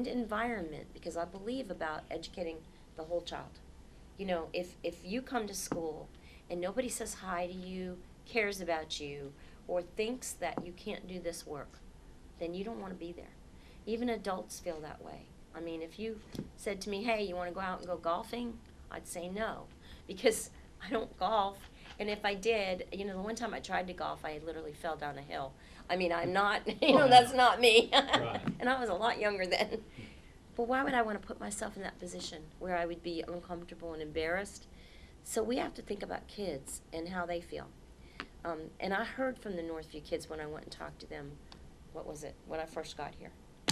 environment, because I believe about educating the whole child. You know, if you come to school and nobody says hi to you, cares about you, or thinks that you can't do this work, then you don't want to be there. Even adults feel that way. I mean, if you said to me, hey, you want to go out and go golfing? I'd say no, because I don't golf. And if I did, you know, the one time I tried to golf, I literally fell down a hill. I mean, I'm not, you know, that's not me. Right. And I was a lot younger then. But why would I want to put myself in that position where I would be uncomfortable and embarrassed? So we have to think about kids and how they feel. And I heard from the Northview kids when I went and talked to them, what was it, when I first got here.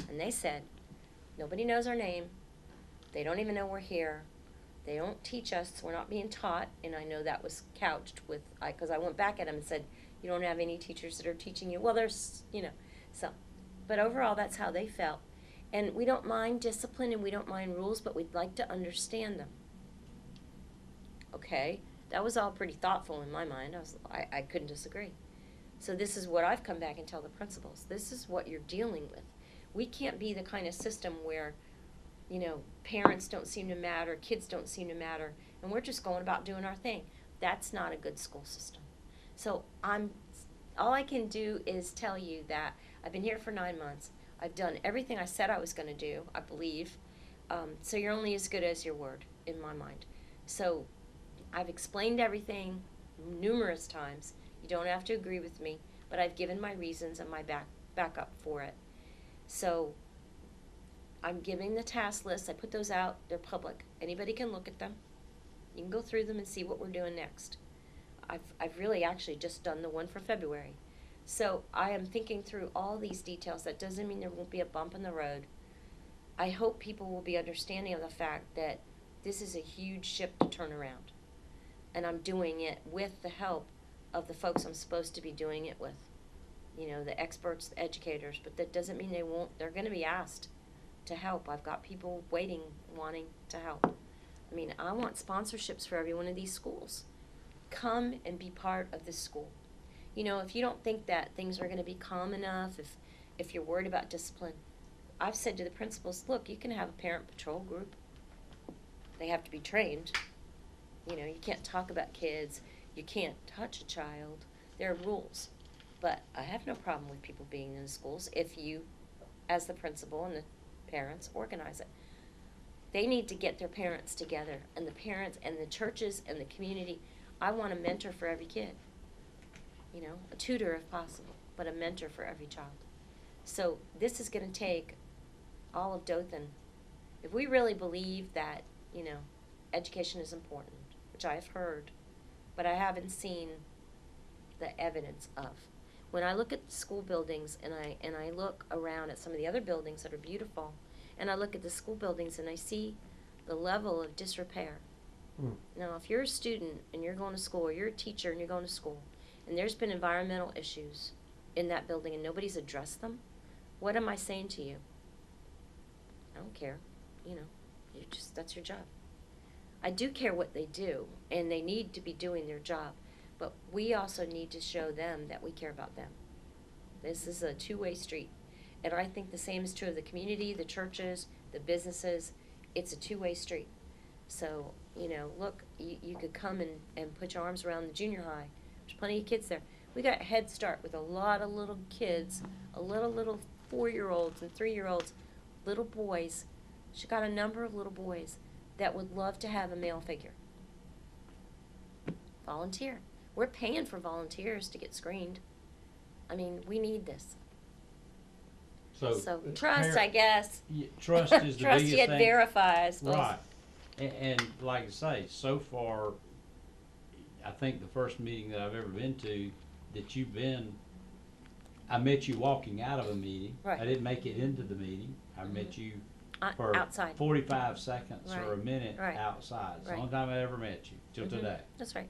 And they said, nobody knows our name. They don't even know we're here. They don't teach us. We're not being taught. And I know that was couched with, because I went back at them and said, you don't have any teachers that are teaching you. Well, there's, you know, so. But overall, that's how they felt. And we don't mind discipline and we don't mind rules, but we'd like to understand them. Okay? That was all pretty thoughtful in my mind. I couldn't disagree. So this is what I've come back and tell the principals. This is what you're dealing with. We can't be the kind of system where, you know, parents don't seem to matter, kids don't seem to matter, and we're just going about doing our thing. That's not a good school system. So all I can do is tell you that I've been here for 9 months. I've done everything I said I was going to do, I believe. So you're only as good as your word, in my mind. So I've explained everything numerous times. You don't have to agree with me, but I've given my reasons and my backup for it. So I'm giving the task list. I put those out. They're public. Anybody can look at them. You can go through them and see what we're doing next. I've really actually just done the one for February. So I am thinking through all these details. That doesn't mean there won't be a bump in the road. I hope people will be understanding of the fact that this is a huge ship to turn around. And I'm doing it with the help of the folks I'm supposed to be doing it with. You know, the experts, the educators, but that doesn't mean they're going to be asked to help. I've got people waiting, wanting to help. I mean, I want sponsorships for every one of these schools. Come and be part of this school. You know, if you don't think that things are going to be calm enough, if you're worried about discipline, I've said to the principals, look, you can have a parent patrol group. They have to be trained. You know, you can't talk about kids. You can't touch a child. There are rules. But I have no problem with people being in the schools if you, as the principal and the parents, organize it. They need to get their parents together, and the parents and the churches and the community. I want a mentor for every kid. You know, a tutor if possible, but a mentor for every child. So this is going to take all of Dothan. If we really believe that, you know, education is important, which I have heard, but I haven't seen the evidence of. When I look at the school buildings and I look around at some of the other buildings that are beautiful, and I look at the school buildings and I see the level of disrepair. Now, if you're a student and you're going to school, or you're a teacher and you're going to school, and there's been environmental issues in that building and nobody's addressed them, what am I saying to you? I don't care. You know, that's your job. I do care what they do, and they need to be doing their job, but we also need to show them that we care about them. This is a two-way street, and I think the same is true of the community, the churches, the businesses. It's a two-way street. So, you know, look, you could come and put your arms around the junior high. There's plenty of kids there. We got Head Start with a lot of little kids, a little 4-year-olds and 3-year-olds, little boys. She got a number of little boys that would love to have a male figure. Volunteer. We're paying for volunteers to get screened. I mean, we need this. So trust, I guess. Trust is the trust biggest yet thing. verify, I suppose. Right. And like I say, so far, I think the first meeting that I've ever been to that you've been, I met you walking out of a meeting. Right. I didn't make it into the meeting. I met you for outside. 45 seconds or a Right. minute Right. outside. It's the Right. only time I ever met you, till today. That's right.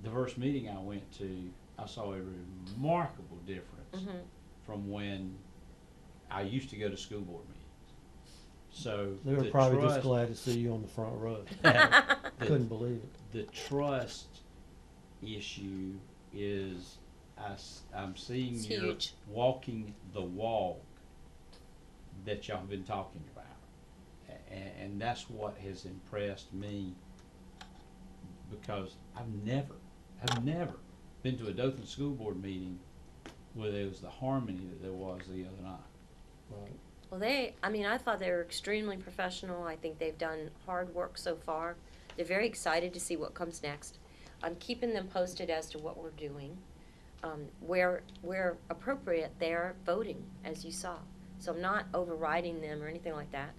The first meeting I went to, I saw a remarkable difference from when I used to go to school board meetings. So They were the probably just trust- glad to see you on the front row. Couldn't believe it. The trust issue is I'm seeing It's you're huge. walking the walk that y'all have been talking about. And that's what has impressed me, because I've never been to a Dothan School Board meeting where there was the harmony that there was the other night. Right. Well, I thought they were extremely professional. I think they've done hard work so far. They're very excited to see what comes next. I'm keeping them posted as to what we're doing. Where appropriate, they're voting, as you saw. So I'm not overriding them or anything like that.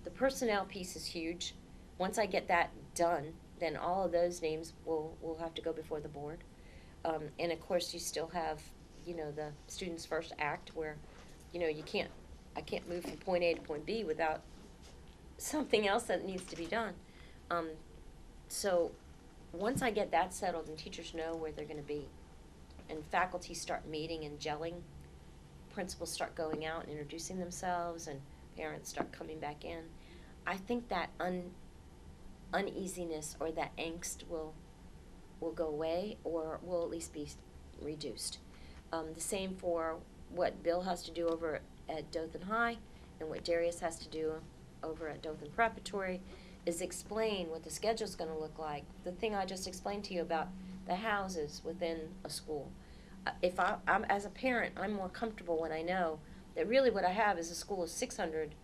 The personnel piece is huge. Once I get that done, then all of those names will have to go before the board. And of course, you still have, the Students First Act where, I can't move from point A to point B without something else that needs to be done. So once I get that settled and teachers know where they're going to be, and faculty start meeting and gelling, principals start going out and introducing themselves, and parents start coming back in, I think that uneasiness or that angst will go away, or will at least be reduced. The same for what Bill has to do over at Dothan High, and what Darius has to do over at Dothan Preparatory, is explain what the schedule's going to look like. The thing I just explained to you about the houses within a school. If I'm as a parent, I'm more comfortable when I know that really what I have is a school of 600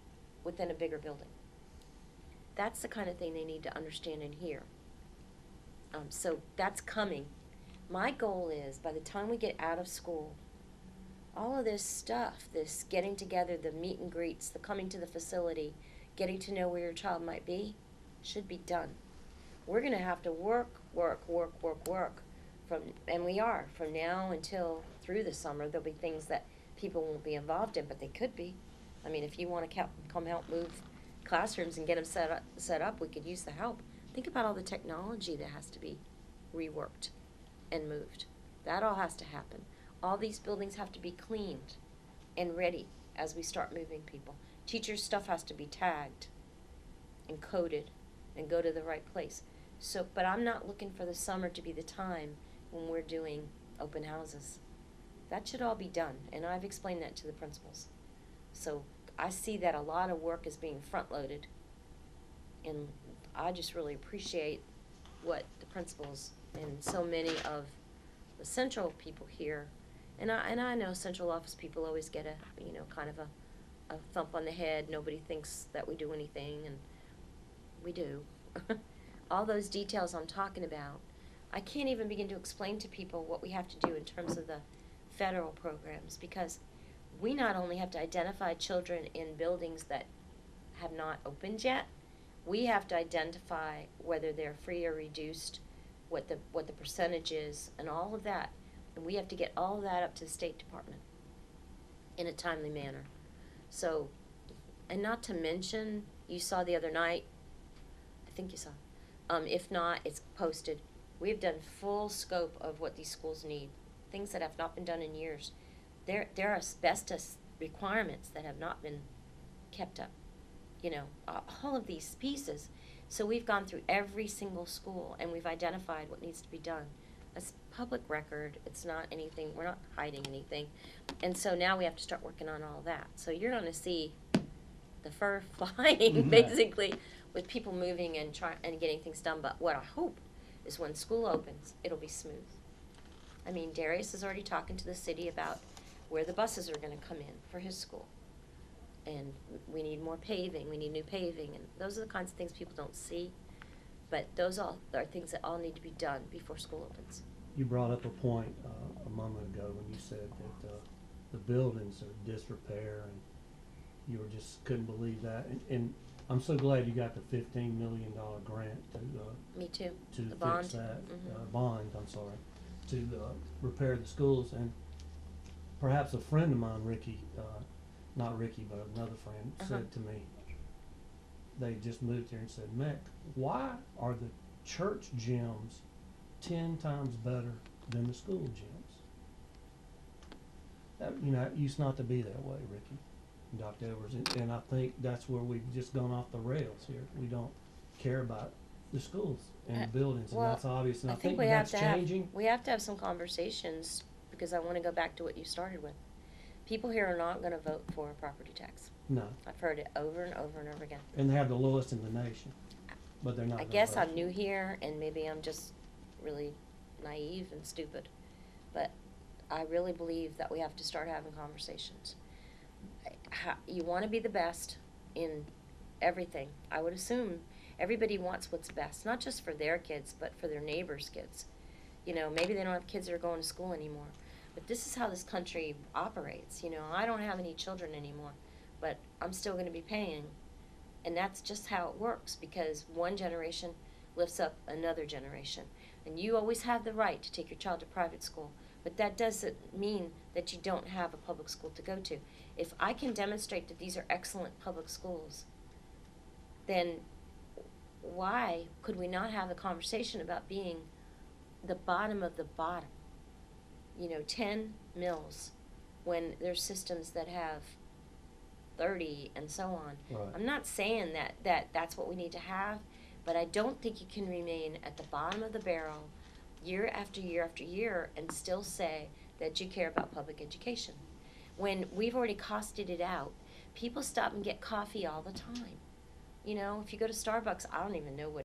within a bigger building. That's the kind of thing they need to understand and hear. So that's coming. My goal is, by the time we get out of school, all of this stuff, this getting together, the meet and greets, the coming to the facility, getting to know where your child might be, should be done. We're going to have to work and we are, from now until through the summer. There'll be things that people won't be involved in, but they could be. I mean, if you want to come help move classrooms and get them set up, we could use the help. Think about all the technology that has to be reworked and moved. That all has to happen. All these buildings have to be cleaned and ready as we start moving people. Teachers' stuff has to be tagged and coded and go to the right place. So, but I'm not looking for the summer to be the time when we're doing open houses. That should all be done, and I've explained that to the principals. So I see that a lot of work is being front-loaded, and I just really appreciate what the principals and so many of the central people here, and I know central office people always get a kind of a thump on the head. Nobody thinks that we do anything, and we do. All those details I'm talking about, I can't even begin to explain to people what we have to do in terms of the federal programs, because we not only have to identify children in buildings that have not opened yet, we have to identify whether they're free or reduced, what the percentage is, and all of that. And we have to get all of that up to the State Department in a timely manner. So, and not to mention, you saw the other night, I think you saw, if not, it's posted. We have done full scope of what these schools need, things that have not been done in years. There are asbestos requirements that have not been kept up, all of these pieces. So we've gone through every single school, and we've identified what needs to be done. It's public record. It's not anything, we're not hiding anything. And so now we have to start working on all that. So you're going to see the fur flying, basically, with people moving and getting things done. But what I hope is when school opens, it'll be smooth. I mean, Darius is already talking to the city about where the buses are going to come in for his school. And we need more paving, we need new paving, and those are the kinds of things people don't see. But those all are things that all need to be done before school opens. You brought up a point a moment ago when you said that the buildings are disrepair, and you couldn't believe that. And I'm so glad you got the $15 million grant Me too. to The fix bond. that Mhm. to repair the schools. And perhaps a friend of mine, Ricky, not Ricky, but another friend, said to me, they just moved here and said, Mick, why are the church gyms 10 times better than the school gyms? It used not to be that way, Ricky and Dr. Edwards, and I think that's where we've just gone off the rails here. We don't care about the schools and the buildings, and that's obvious, and I think we that's have changing. We have to have some conversations, because I want to go back to what you started with. People here are not gonna vote for a property tax. No, I've heard it over and over and over again. and they have the lowest in the nation, but they're not. I gonna guess vote I'm for new it. here and maybe I'm just really naive and stupid, but I really believe that we have to start having conversations. You wanna be the best in everything. I would assume everybody wants what's best, not just for their kids, but for their neighbors' kids. You know, maybe they don't have kids that are going to school anymore. But this is how this country operates. You know, I don't have any children anymore, but I'm still going to be paying. And that's just how it works because one generation lifts up another generation. And you always have the right to take your child to private school, but that doesn't mean that you don't have a public school to go to. If I can demonstrate that these are excellent public schools, then why could we not have a conversation about being the bottom of the bottom? You know, 10 mills when there's systems that have 30 and so on. Right. I'm not saying that's what we need to have, but I don't think you can remain at the bottom of the barrel year after year after year and still say that you care about public education. When we've already costed it out, people stop and get coffee all the time. You know, if you go to Starbucks, I don't even know what